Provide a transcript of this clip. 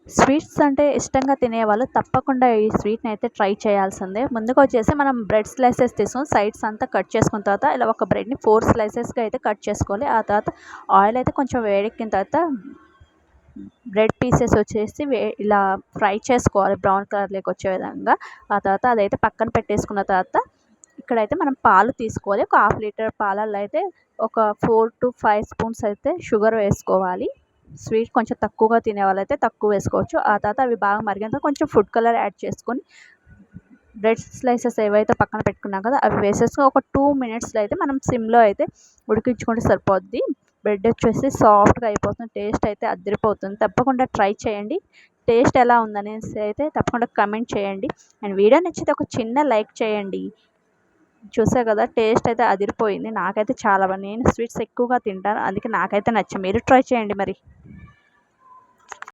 Sweets అంటే ఇష్టంగా తినేవాళ్ళు తప్పకుండా ఈ స్వీట్ని అయితే ట్రై చేయాల్సిందే. ముందుగా వచ్చేసి మనం బ్రెడ్ స్లైసెస్ తీసుకొని సైడ్స్ అంతా కట్ చేసుకున్న తర్వాత ఇలా ఒక బ్రెడ్ని 4 స్లైసెస్గా అయితే కట్ చేసుకోవాలి. ఆ తర్వాత ఆయిల్ అయితే కొంచెం వేడెక్కిన తర్వాత బ్రెడ్ పీసెస్ వచ్చేసి ఇలా ఫ్రై చేసుకోవాలి బ్రౌన్ కలర్లోకి వచ్చే విధంగా. ఆ తర్వాత అదైతే పక్కన పెట్టేసుకున్న తర్వాత ఇక్కడైతే మనం పాలు తీసుకోవాలి. ఒక హాఫ్ లీటర్ పాలల్లో అయితే ఒక 4 to 5 స్పూన్స్ అయితే షుగర్ వేసుకోవాలి. స్వీట్ కొంచెం తక్కువగా తినే వాళ్ళైతే తక్కువ వేసుకోవచ్చు. ఆ తర్వాత అవి బాగా మరిగాక కొంచెం ఫుడ్ కలర్ యాడ్ చేసుకొని బ్రెడ్ స్లైసెస్ ఏవైతే పక్కన పెట్టుకున్నాం కదా అవి వేసేసుకొని ఒక 2 మినిట్స్లో అయితే మనం సిమ్లో అయితే ఉడికించుకుంటే సరిపోద్ది. బ్రెడ్ వచ్చేసి సాఫ్ట్గా అయిపోతుంది. టేస్ట్ అయితే అదిరిపోతుంది. తప్పకుండా ట్రై చేయండి. టేస్ట్ ఎలా ఉందనేసి అయితే తప్పకుండా కమెంట్ చేయండి. అండ్ వీడియో నచ్చితే ఒక చిన్న లైక్ చేయండి. చూసారు కదా టేస్ట్ అయితే అదిరిపోయింది. నాకైతే చాలా నేను స్వీట్స్ ఎక్కువగా తింటాను. అందుకే నాకైతే నచ్చింది. మీరు ట్రై చేయండి మరి.